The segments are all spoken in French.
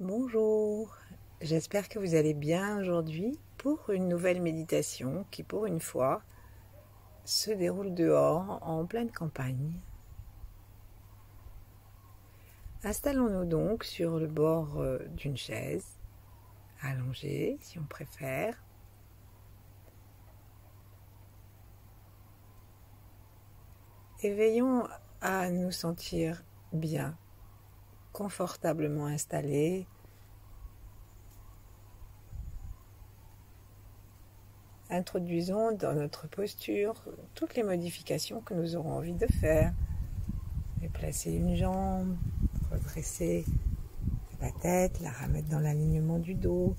Bonjour, j'espère que vous allez bien aujourd'hui pour une nouvelle méditation qui, pour une fois, se déroule dehors en pleine campagne. Installons-nous donc sur le bord d'une chaise, allongée si on préfère. Et veillons à nous sentir bien, confortablement installés. Introduisons dans notre posture toutes les modifications que nous aurons envie de faire. Déplacer une jambe, redresser la tête, la remettre dans l'alignement du dos.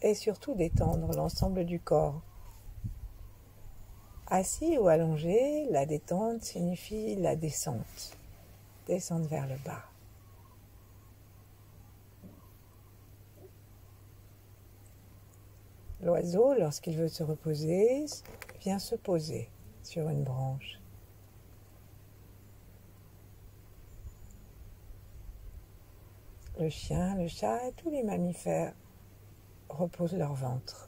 Et surtout détendre l'ensemble du corps. Assis ou allongé, la détente signifie la descente. Descendre vers le bas. L'oiseau, lorsqu'il veut se reposer, vient se poser sur une branche. Le chien, le chat et tous les mammifères reposent leur ventre.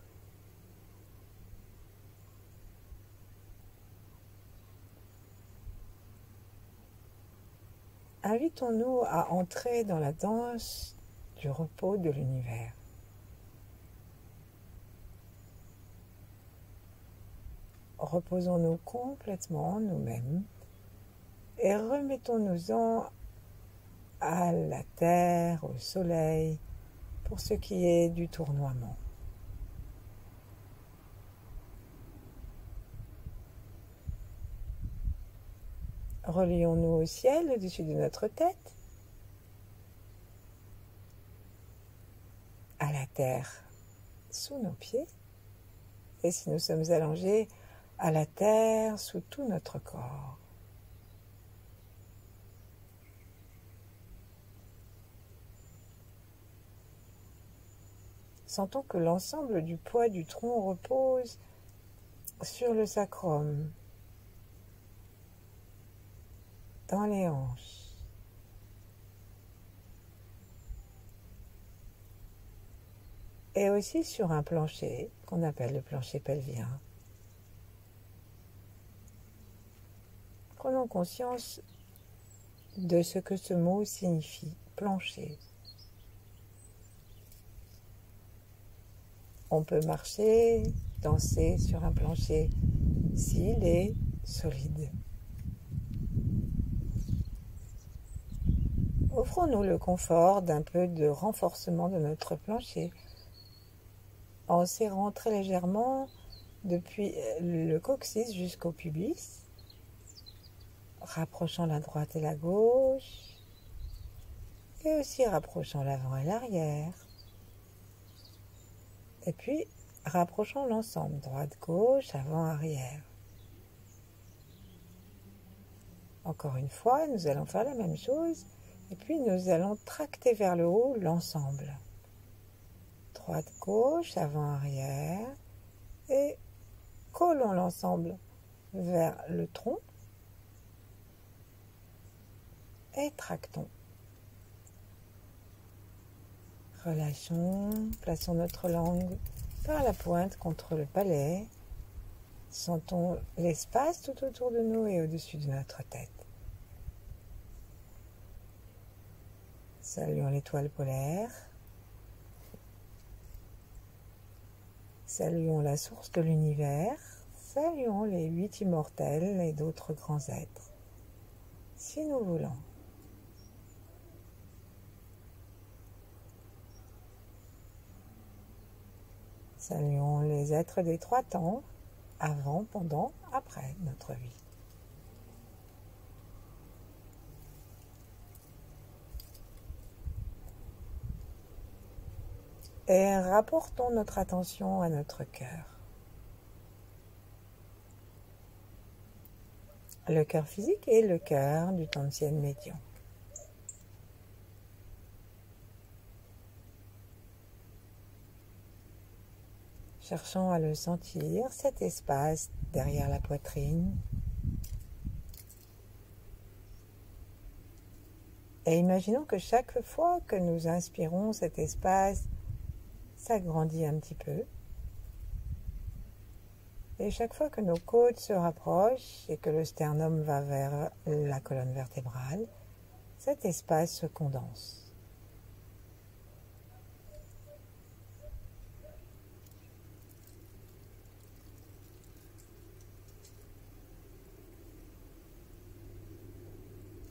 Invitons-nous à entrer dans la danse du repos de l'univers. Reposons-nous complètement nous-mêmes et remettons-nous-en à la terre, au soleil, pour ce qui est du tournoiement. Relions-nous au ciel au-dessus de notre tête, à la terre sous nos pieds, et si nous sommes allongés, à la terre sous tout notre corps. Sentons que l'ensemble du poids du tronc repose sur le sacrum, dans les hanches. Et aussi sur un plancher qu'on appelle le plancher pelvien. Prenons conscience de ce que ce mot signifie, plancher. On peut marcher, danser sur un plancher s'il est solide. Offrons-nous le confort d'un peu de renforcement de notre plancher en serrant très légèrement depuis le coccyx jusqu'au pubis, rapprochant la droite et la gauche, et aussi rapprochant l'avant et l'arrière. Et puis, rapprochons l'ensemble, droite, gauche, avant, arrière. Encore une fois, nous allons faire la même chose, et puis nous allons tracter vers le haut l'ensemble. Droite, gauche, avant, arrière, et collons l'ensemble vers le tronc, et tractons. Relâchons, plaçons notre langue par la pointe contre le palais. Sentons l'espace tout autour de nous et au-dessus de notre tête. Saluons l'étoile polaire. Saluons la source de l'univers. Saluons les 8 immortels et d'autres grands êtres, si nous voulons. Saluons les êtres des 3 temps, avant, pendant, après notre vie. Et rapportons notre attention à notre cœur. Le cœur physique et le cœur du Tantien médian. Cherchons à le sentir, cet espace derrière la poitrine. Et imaginons que chaque fois que nous inspirons, cet espace s'agrandit un petit peu. Et chaque fois que nos côtes se rapprochent et que le sternum va vers la colonne vertébrale, cet espace se condense.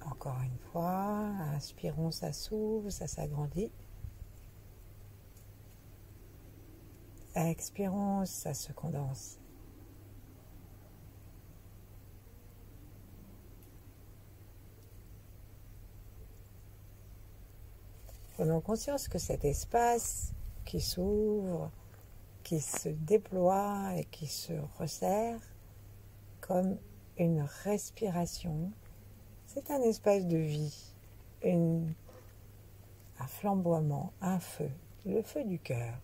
Encore une fois, inspirons, ça s'ouvre, ça s'agrandit. Expirons, ça se condense. Prenons conscience que cet espace qui s'ouvre, qui se déploie et qui se resserre comme une respiration, c'est un espace de vie, un flamboiement, un feu, le feu du cœur.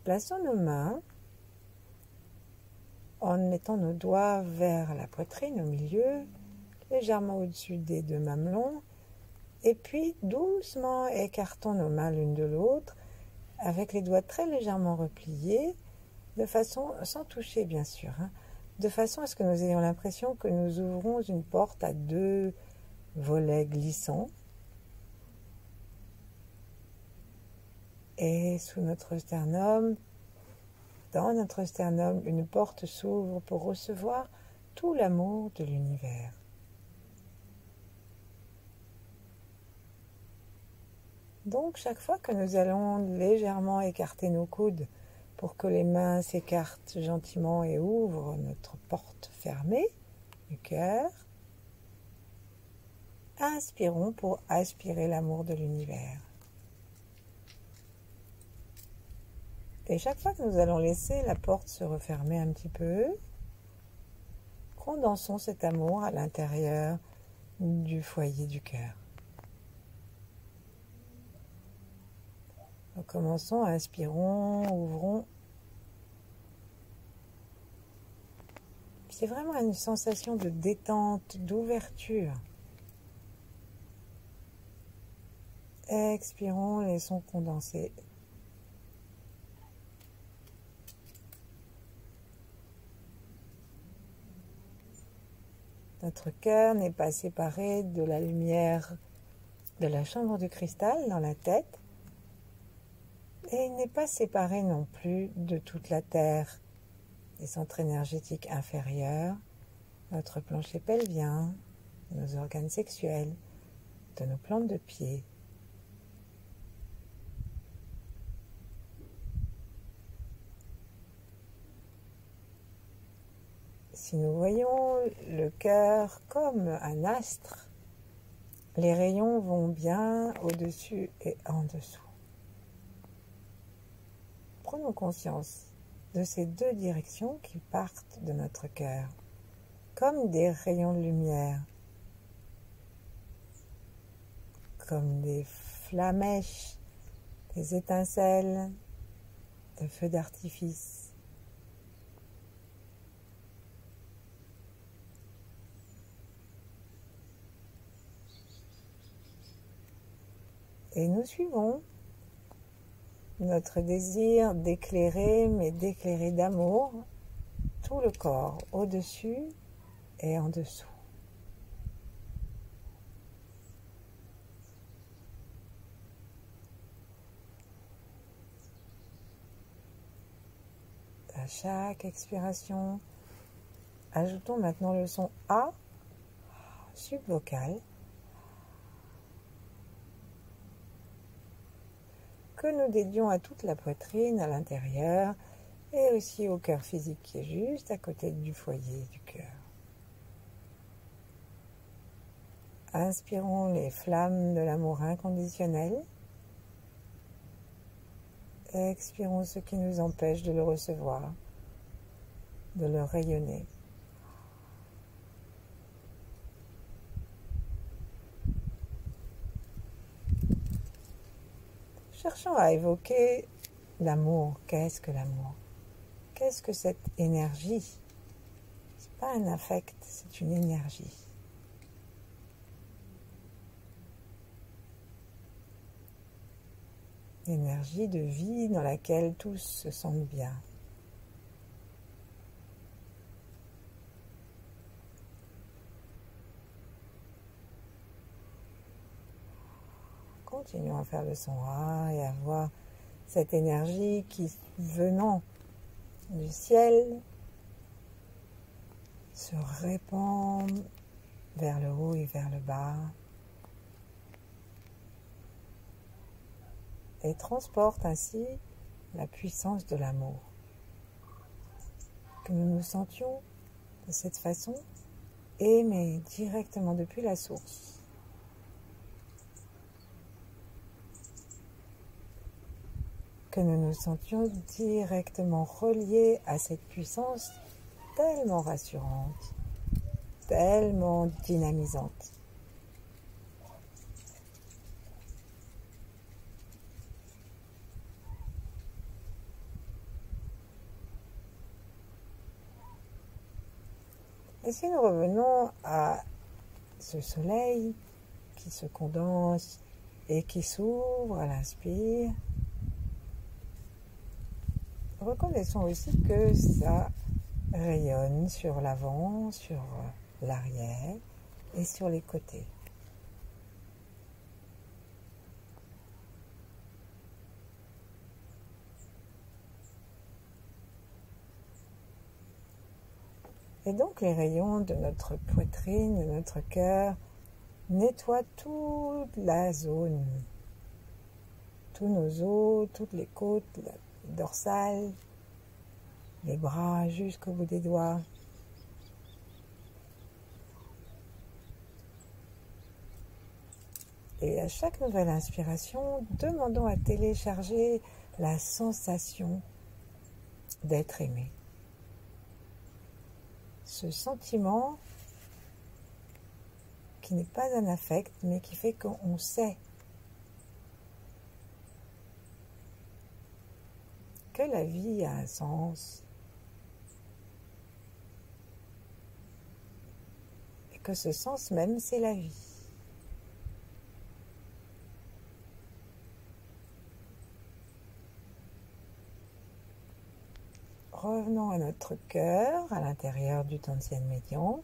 Plaçons nos mains en mettant nos doigts vers la poitrine au milieu, légèrement au-dessus des deux mamelons, et puis doucement écartons nos mains l'une de l'autre avec les doigts très légèrement repliés, de façon, sans toucher bien sûr, de façon à ce que nous ayons l'impression que nous ouvrons une porte à deux volets glissants. Et sous notre sternum, dans notre sternum, une porte s'ouvre pour recevoir tout l'amour de l'univers. Donc, chaque fois que nous allons légèrement écarter nos coudes pour que les mains s'écartent gentiment et ouvrent notre porte fermée du cœur, inspirons pour aspirer l'amour de l'univers. Et chaque fois que nous allons laisser la porte se refermer un petit peu, condensons cet amour à l'intérieur du foyer du cœur. Commençons, inspirons, ouvrons. C'est vraiment une sensation de détente, d'ouverture. Expirons, laissons condenser. Notre cœur n'est pas séparé de la lumière de la chambre de cristal dans la tête. Et il n'est pas séparé non plus de toute la terre, des centres énergétiques inférieurs, notre plancher pelvien, nos organes sexuels, de nos plantes de pied. Si nous voyons le cœur comme un astre, les rayons vont bien au-dessus et en dessous. Prenons conscience de ces deux directions qui partent de notre cœur, comme des rayons de lumière, comme des flamèches, des étincelles, de feux d'artifice. Et nous suivons notre désir d'éclairer, mais d'éclairer d'amour, tout le corps, au-dessus et en dessous. À chaque expiration, ajoutons maintenant le son A, subvocal, que nous dédions à toute la poitrine, à l'intérieur, et aussi au cœur physique qui est juste à côté du foyer du cœur. Inspirons les flammes de l'amour inconditionnel. Expirons ce qui nous empêche de le recevoir, de le rayonner. cherchons à évoquer l'amour. Qu'est-ce que l'amour? Qu'est-ce que cette énergie? Ce n'est pas un affect, c'est une énergie. Énergie de vie dans laquelle tous se sentent bien. Continuons à faire le son A et à voir cette énergie qui, venant du ciel, se répand vers le haut et vers le bas et transporte ainsi la puissance de l'amour. Que nous nous sentions de cette façon aimés directement depuis la source. Que nous nous sentions directement reliés à cette puissance tellement rassurante, tellement dynamisante. Et si nous revenons à ce soleil qui se condense et qui s'ouvre à l'inspire, reconnaissons aussi que ça rayonne sur l'avant, sur l'arrière et sur les côtés. Et donc les rayons de notre poitrine, de notre cœur, nettoient toute la zone, tous nos os, toutes les côtes, la dorsale, les bras jusqu'au bout des doigts. Et à chaque nouvelle inspiration, demandons à télécharger la sensation d'être aimé. Ce sentiment qui n'est pas un affect, mais qui fait qu'on sait que la vie a un sens et que ce sens même, c'est la vie. Revenons à notre cœur, à l'intérieur du Tantian médian,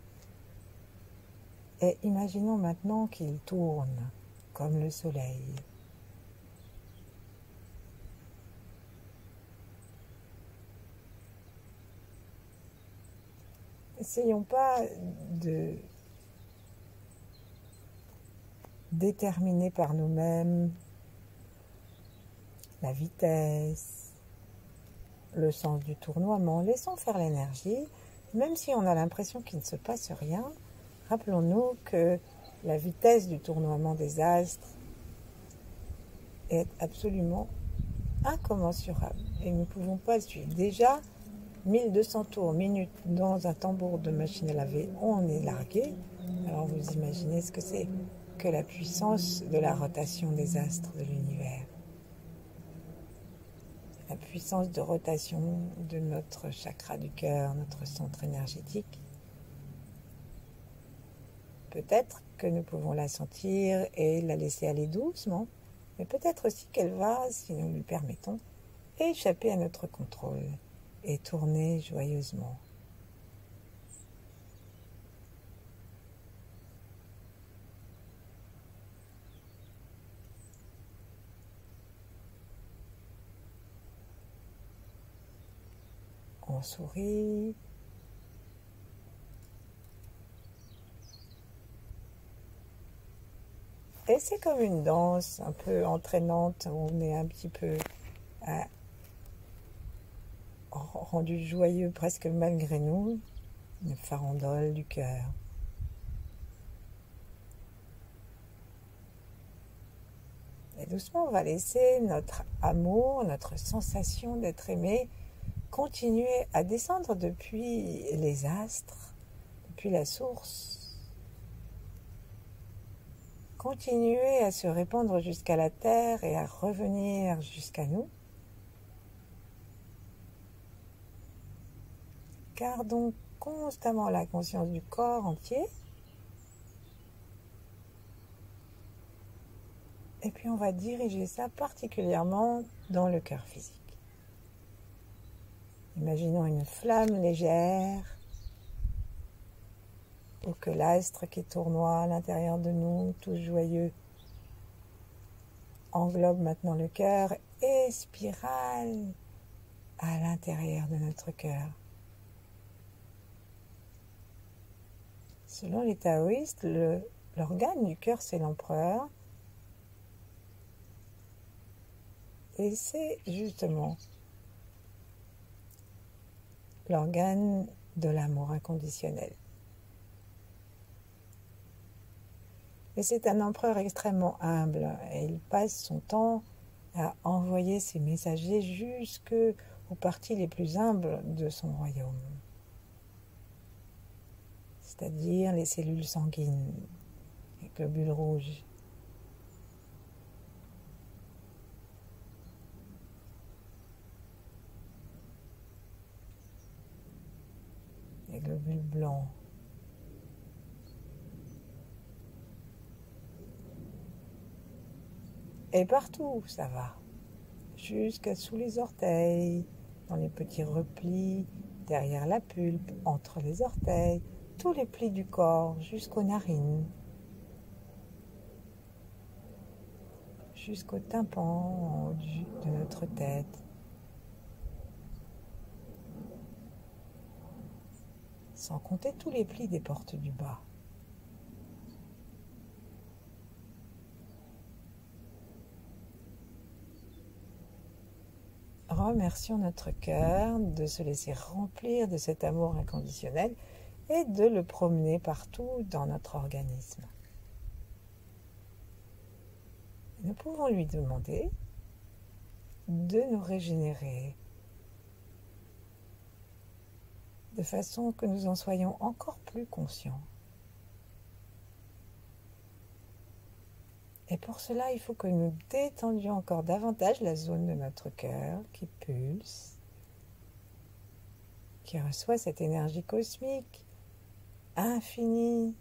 et imaginons maintenant qu'il tourne comme le soleil. N'essayons pas de déterminer par nous-mêmes la vitesse, le sens du tournoiement. Laissons faire l'énergie, même si on a l'impression qu'il ne se passe rien. Rappelons-nous que la vitesse du tournoiement des astres est absolument incommensurable et nous ne pouvons pas le suivre. Déjà, 1200 tours minute dans un tambour de machine à laver, on est largué. Alors vous imaginez ce que c'est que la puissance de la rotation des astres de l'univers. La puissance de rotation de notre chakra du cœur, notre centre énergétique. Peut-être que nous pouvons la sentir et la laisser aller doucement, mais peut-être aussi qu'elle va, si nous lui permettons, échapper à notre contrôle et tourner joyeusement. On sourit. Et c'est comme une danse un peu entraînante, on est un petit peu rendu joyeux presque malgré nous, une farandole du cœur. Et doucement, on va laisser notre amour, notre sensation d'être aimé continuer à descendre depuis les astres, depuis la source. continuer à se répandre jusqu'à la terre et à revenir jusqu'à nous. Gardons constamment la conscience du corps entier. Et puis on va diriger ça particulièrement dans le cœur physique. Imaginons une flamme légère ou que l'astre qui tournoie à l'intérieur de nous, tout joyeux, englobe maintenant le cœur et spirale à l'intérieur de notre cœur. Selon les taoïstes, l'organe du cœur, c'est l'empereur. Et c'est justement l'organe de l'amour inconditionnel. Et c'est un empereur extrêmement humble et il passe son temps à envoyer ses messagers jusqu'aux parties les plus humbles de son royaume, c'est-à-dire les cellules sanguines, les globules rouges. Les globules blancs. Et partout, ça va. Jusqu'à sous les orteils, dans les petits replis, derrière la pulpe, entre les orteils, tous les plis du corps, jusqu'aux narines, jusqu'au tympan en haut de notre tête. Sans compter tous les plis des portes du bas. Remercions notre cœur de se laisser remplir de cet amour inconditionnel et de le promener partout dans notre organisme. Nous pouvons lui demander de nous régénérer de façon que nous en soyons encore plus conscients. Et pour cela, il faut que nous détendions encore davantage la zone de notre cœur qui pulse, qui reçoit cette énergie cosmique infinie,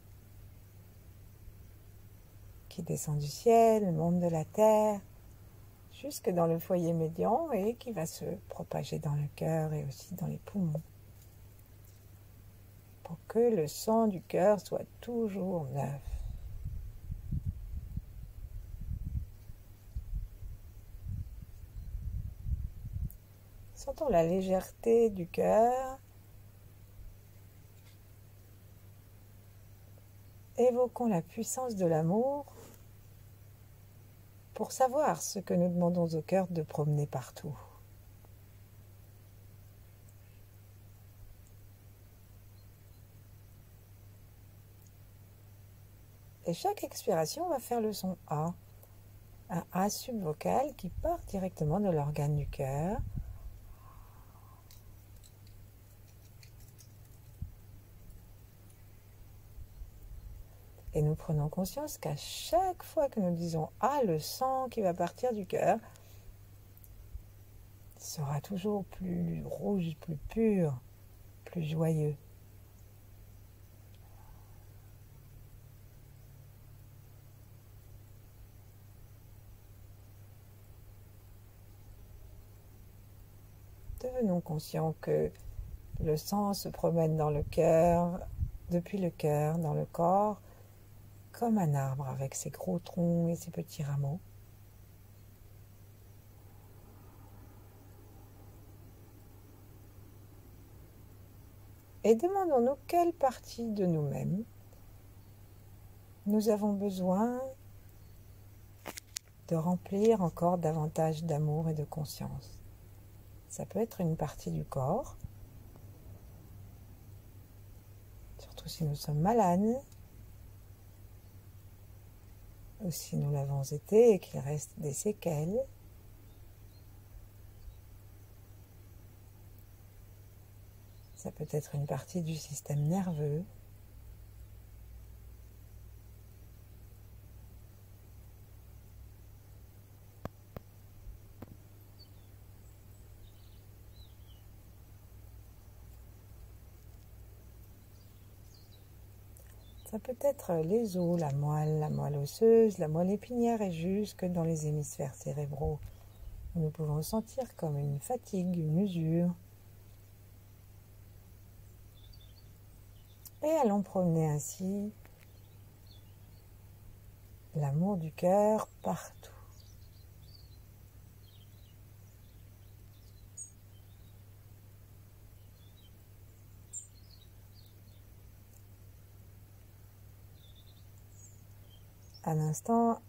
qui descend du ciel, monte de la terre, jusque dans le foyer médian et qui va se propager dans le cœur et aussi dans les poumons. Pour que le sang du cœur soit toujours neuf. Sentons la légèreté du cœur. Évoquons la puissance de l'amour pour savoir ce que nous demandons au cœur de promener partout. Et chaque expiration va faire le son A, un A subvocal qui part directement de l'organe du cœur. Et nous prenons conscience qu'à chaque fois que nous disons « Ah », le sang qui va partir du cœur sera toujours plus rouge, plus pur, plus joyeux. Devenons conscients que le sang se promène dans le cœur, depuis le cœur, dans le corps, comme un arbre avec ses gros troncs et ses petits rameaux. Et demandons-nous quelle partie de nous-mêmes nous avons besoin de remplir encore davantage d'amour et de conscience. Ça peut être une partie du corps, surtout si nous sommes malades, ou si nous l'avons été et qu'il reste des séquelles. Ça peut être une partie du système nerveux. Ça peut être les os, la moelle osseuse, la moelle épinière et jusque dans les hémisphères cérébraux. Nous pouvons sentir comme une fatigue, une usure. Et allons promener ainsi l'amour du cœur partout. Un instant,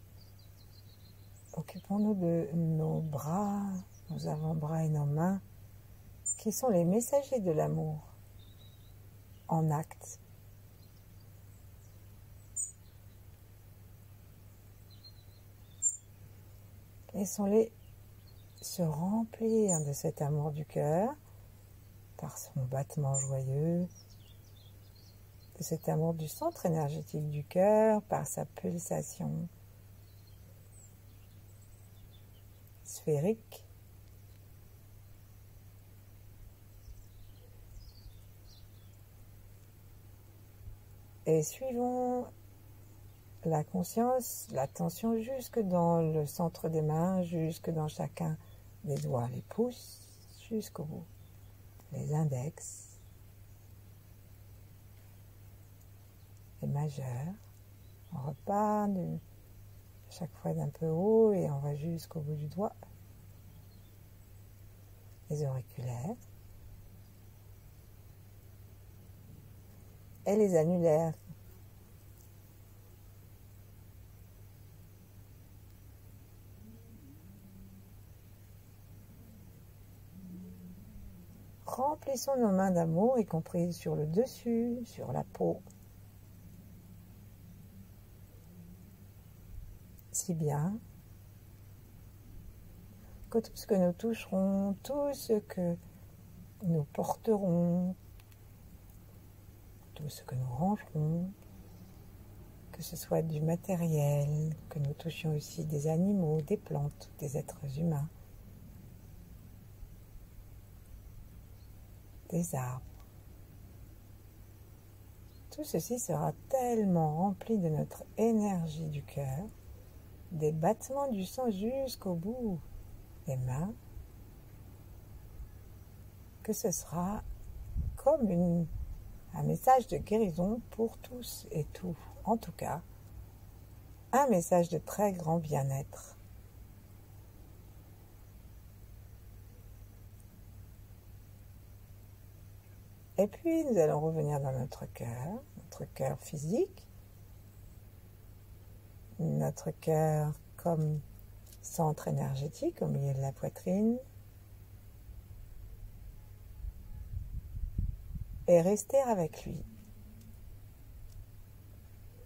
occupons-nous de nos bras, nos avant-bras et nos mains, qui sont les messagers de l'amour en acte. Laissons-les se remplir de cet amour du cœur par son battement joyeux, de cet amour du centre énergétique du cœur par sa pulsation sphérique. Et suivons la conscience, l'attention jusque dans le centre des mains, jusque dans chacun des doigts, les pouces jusqu'au bout, les index, les majeurs. On repart chaque fois d'un peu haut et on va jusqu'au bout du doigt, les auriculaires et les annulaires. Remplissons nos mains d'amour, y compris sur le dessus, sur la peau. Si bien que tout ce que nous toucherons, tout ce que nous porterons, tout ce que nous rangerons, que ce soit du matériel, que nous touchions aussi des animaux, des plantes, des êtres humains, des arbres. Tout ceci sera tellement rempli de notre énergie du cœur, des battements du sang jusqu'au bout des mains, que ce sera comme un message de guérison pour tous et tout. En tout cas, un message de très grand bien-être. Et puis, nous allons revenir dans notre cœur physique, notre cœur comme centre énergétique au milieu de la poitrine, et rester avec lui,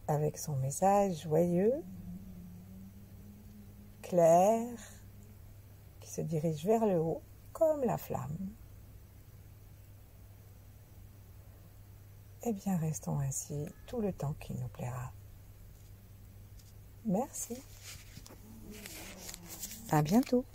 avec son message joyeux, clair, qui se dirige vers le haut comme la flamme. Eh bien, restons ainsi tout le temps qu'il nous plaira. Merci. À bientôt.